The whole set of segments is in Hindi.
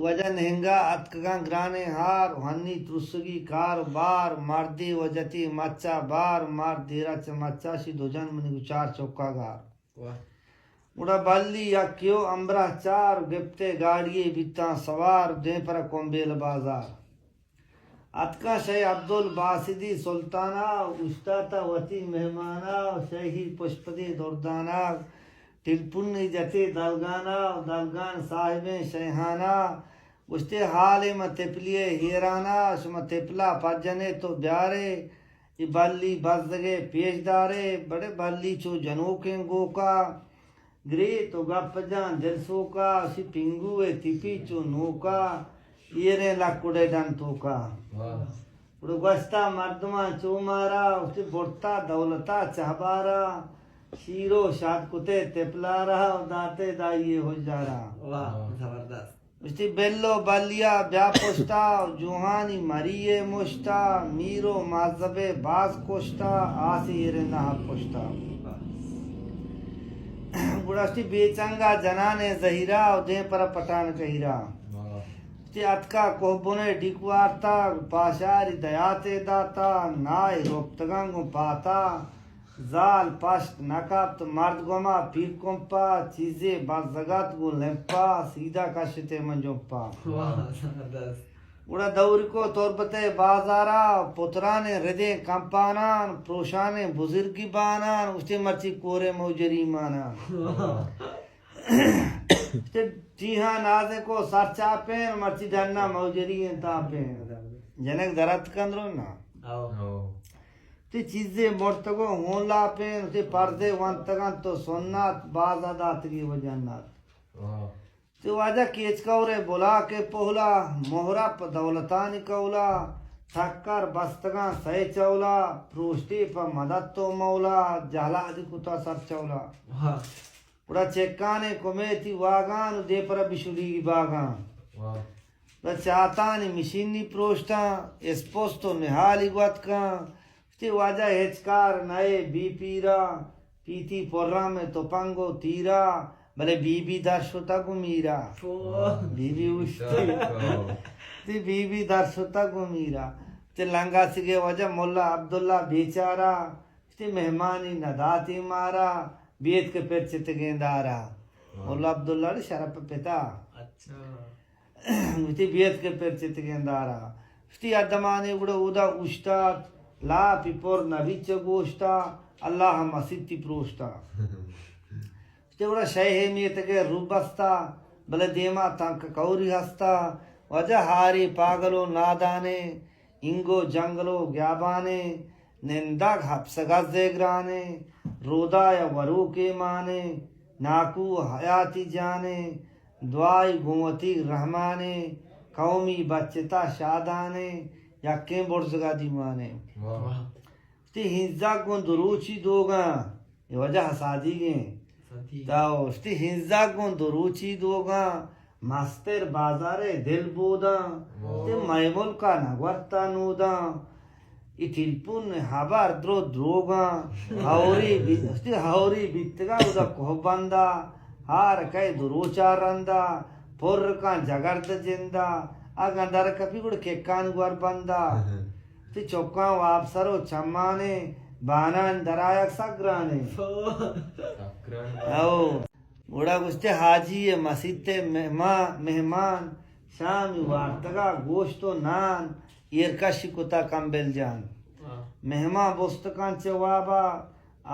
वजह नहंगा अतका ग्राने हार हन्नी त्रुसगी कार बार मारदी वजती मच्चा बार मार देरा चमच्चा शी दो जन मनी चार चौका गार उड़ा बल्ली या क्यों अम्बरा चार गिप्ते गाड़िए बिता सवार दे पर कोम्बेल बाजार अतका शे अब्दुल बासिदी सुल्ताना उस्ताता वती मेहमाना शही पुष्पति दुर्दाना टिलपुन्नी जते दलगाना दलगान साहिबे शहहाना उसते हाले में तिपलिए हीराना सुम तिपला पजने तो ब्यारे इबल्ली बजगे पेशदारे बड़े बल्ली चो जनोके गोका ग्रे तो गपजान दिलसो का सी पिंगू ए तिपी चो नोका येरे लाकुड़े डंतो का उड़गस्ता मर्दमा चोमारा उसते बोरता दौलता चहबारा शीरो शाद कुते तेपला रहा दाते दाइये हो जा रहा वाह जबरदस्त उसती बेल्लो बालिया ब्या पोस्टा जुहानी मरिये मुश्ता मीरो माजबे बाज कोस्टा आसी येरे ना पोस्टा गुड़ास्ती बेचंगा जनाने जहीरा दे पर पठान कहीरा ते अतका कोहबुने डिकवारता पाशारी दयाते दाता नाय रोप्तगंग पाता जाल पास्ट नकाब मर्द गोमा पीर कोम्पा चीजे बाजगत गो लेम्पा सीधा कशते मंजोपा उड़ा दौरी को तोरबते बाजारा पुत्राने हृदय कंपानान प्रोशाने बुजुर्गी बानान उसते मर्ची कोरे मौजरी माना जी हाँ नाजे को सरचा पे मर्ची धन्ना मौजरी तापे जनक दरत कंद्रो ना ते चीजें मोर्तगो होला पे ते पर्दे वंतगन तो सोन्नात बाजादात की वजन्नात तो वाजा केच कौरे बुला के पोहला मोहरा प दौलता निकौला थक्कर बस्तगा सह चौला प्रोष्टी प मदद तो मौला जहला आदि कुता सर चौला उड़ा चेक्काने कुमेती वागान दे पर बिशुली बागान चातानी मिशीनी प्रोष्टा एस्पोस्तो निहाली गत का ते वाजा हेचकार नए बीपीरा पीती पोर्रा में तो पंगो तीरा भले बीबी दर्शोता गुमीरा बीबी उष्टी ते बीबी दर्शोता गुमीरा ते लंगा सिगे वजह मुल्ला अब्दुल्ला बेचारा ते मेहमानी नदाती मारा बेत के पेट चित गेंदारा मुल्ला अब्दुल्ला ने शरफ पिता अच्छा ते बेत के पेट चित गेंदारा ते अदमाने उड़ा उदा उष्टा ला पिपोर नबीच गोष्टा अल्लाह मसीती प्रोष्टा तेवड़ा शहे में तके रूबस्ता भले देमा तंक कौरी हस्ता वजह हारी पागलो नादाने इंगो जंगलो ग्याबाने निंदा हप्सगज़े ग्राने रोदाय वरू के माने नाकू हयाती जाने द्वाई गुमती रहमाने कौमी बच्चता शादाने यक्के बुर्जगा दीवाने ते हिंसा को दुरूची दोगा ये वजह हसादी गे ताओ ते हिंसा को दुरूची दोगा मास्टर बाजारे दिल बोदा ते मैमुल का नगवरता नूदा इथिलपुन हबार द्रो द्रोगा हौरी बितगा उदा कोहबंदा हार कई दुरूचा रंदा पुर का जगर्द जिंदा अगंदर कपी गुड़ के कान गुर बंदा ते चौका वापसरो चम्माने बानान दरायक सग्राने आओ उड़ा गुस्ते हाजी मसीते मेहमान शाम वार्तगा गोश्तो नान येरकशी कुता कंबेल जान मेहमा बुस्तकान चवाबा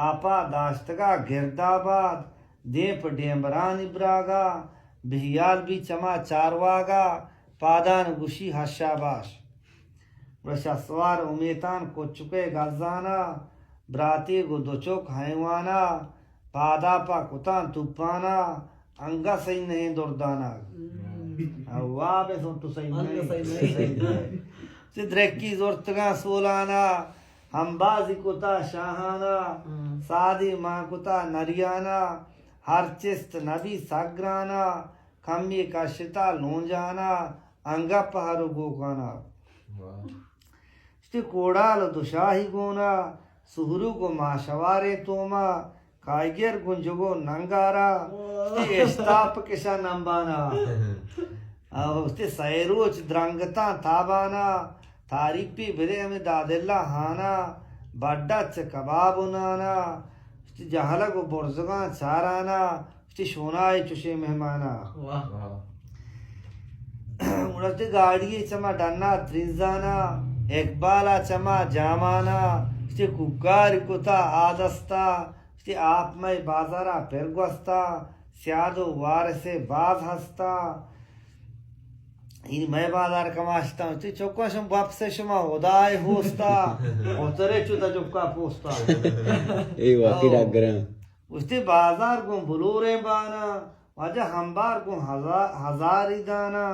आपा दाश्तगा गिरदाबाद देप डेमरान इब्रागा बिहियाल भी चमा चारवागा पादान गुशी हशाबाश रशस्वार उमेतान को चुके गजाना ब्राती गो दोचोक हैवाना पादापा कुतान तुपाना अंगा सही नहीं दुर्दाना वाह बे सो तो सही नहीं सिद्रेकी जोरतगा सोलाना हमबाजी कुता शाहाना सादी माँ कुता नरियाना हर चिस्त नबी सागराना खम्मी का शिता लूंजाना अंगा पहाड़ गोगाना स्टे कोडाल दुशाही गोना सुहरु को माशवारे तोमा कायगिर गुंजगो नंगारा स्टे एस्ताप किसा नंबाना उसते सैरोच द्रंगता ताबाना तारीपी बिरे हमें दादेला हाना बड्डा च कबाब उनाना जहलक बुर्जगा चाराना सोनाए चुशे मेहमाना उड़ते गाड़ी चमा डन्ना त्रिजाना एकबाला चमा जामाना कुकार कुता आदस्ता आप में बाजारा पेरगस्ता स्यादो वार से बाज हस्ता इन मैं बाजार कमास्ता हूँ चौका शम बाप से शमा उदाय होस्ता उतरे चुता चुपका पोस्ता ए वाकी डागरा उसते बाजार को बुलोरे बाना वाजा हम्बार को हजारी दाना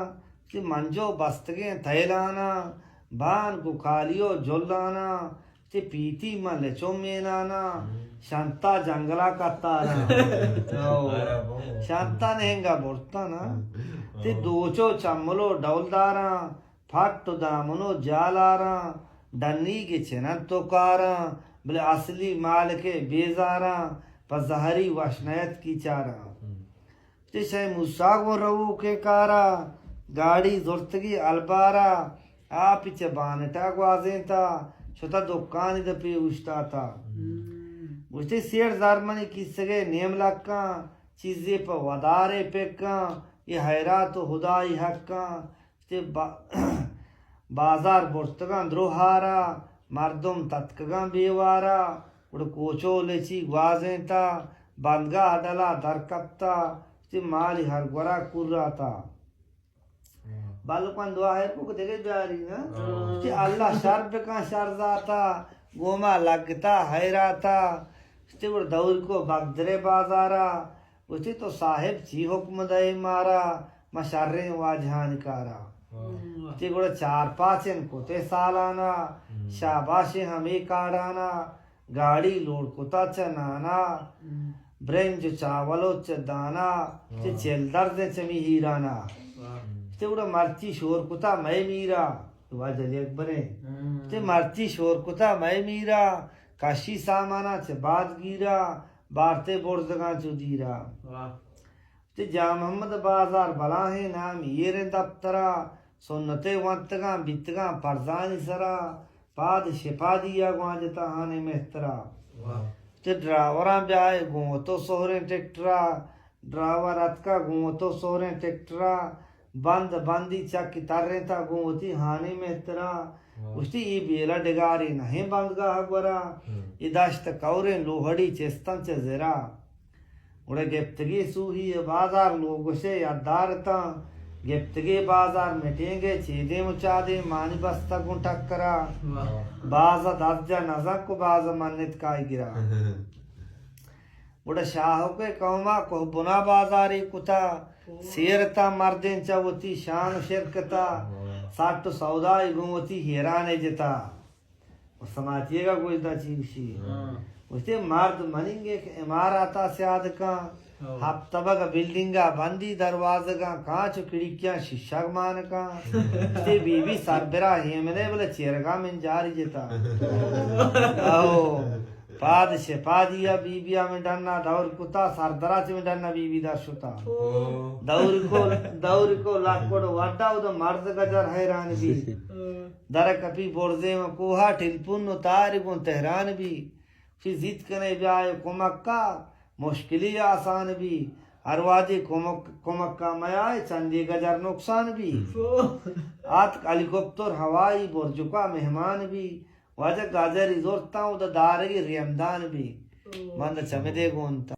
कि मंजो बस्तगे थैलाना बान को कालियो जोलाना ते पीती मल चोमेनाना शांता जंगला का तारा शांता नेंगा बोलता ना ते दोचो चम्मलो डौलदारा फट दामनो जालारा डन्नी के चनत तो कारा बोले असली माल के बेजारा पजहरी वशनयत की चारा ते शे मुसाग रवू के कारा गाड़ी जुर्तगी अलबारा आप च बानटा ग्वाजेता छोटा दुकान इधर पे उछता था उसते सेठ जारमनी किसके नियम लक्का चीजें पर वदारे पेक्का ये हैरा तो हुदाई हक्का ते बाजार बुर्तगा द्रोहारा मर्दुम तत्कगा बेवारा उड़ कोचो लेची ग्वाजेता बंदगा अडला दरकत्ता ते माली हर गोरा कुर्रा था बालुकान दुआ है को देखे जारी ना कि अल्लाह शर्ब का शर्जाता गोमा लगता हैराता ते वो दौर को बगदरे बाजारा उसे तो साहिब ची हुक्म दे मारा मशर्रे वाजहान कारा ते वो 4-5 कोते सालाना शाबाश हमें काढ़ाना गाड़ी लोड कुता चनाना ब्रेंज चावलो च दाना ते चेलदर दे चमी हीराना तेवढं मर्ची शोर कुता मैं मीरा वाजल एक बने ते मर्ची शोर कुता मैं मीरा काशी सामाना च बाद गिरा बारते बोर्जगा चुदीरा ते जा मोहम्मद बाजार बला है नाम ये रे दफ्तरा सुन्नते वंतगा बितगा परजानी सरा पाद शिपा दिया ग्वाजता हाने मेहतरा ते ड्रावरा ब्याए गो तो सोहरे ट्रैक्टरा ड्रावर अतका गो तो सोहरे ट्रैक्टरा बंद बंदी चक तारे था गोती हाने में तरा उसती ये बेला डिगारी नहीं बंद गा हगवरा इदाश्त कौरे लोहड़ी चेस्तन च जरा उड़े गिफ्तगी सूही बाजार लोगों से यादारता गिफ्तगी बाजार मिटेंगे चेदे मुचादे मानी बस्ता को टक्करा बाजा दर्जा नजक को बाजा मन्नत का गिरा उड़े शाह के कौमा को बुना बाजारी कुता शेरता मर्दें चवती शान शिरकता साठ सौदा गुमती हेराने जता और समातिएगा कोई दा चीज़ी उससे मर्द मनेंगे इमारता स्याद का हफ्तबक बिल्डिंगा बंदी दरवाजे का कांच खिड़कियां शीशा मान का ते बीबी सरबरा हेमने बोले चेरगा में जारी जता आओ पाद से पादिया बीबिया में डरना दौर कुता सरदरा से में डरना बीबी दर्शुता दौर को लाकोड़ वाटा उधर मर्द गजर हैरान भी दर कपी बोर्जे में कोहा टिलपुन उतार को तेहरान भी फिर जीत करने जाए कुमक्का मुश्किली आसान भी हरवादी कुमक्का में आए चंदी गजर नुकसान भी आत हेलीकॉप्टर हवाई बुर्जुका मेहमान भी वजह गाजर जोरता उधर दारे की रियमदान भी मंद चमे दे गोंता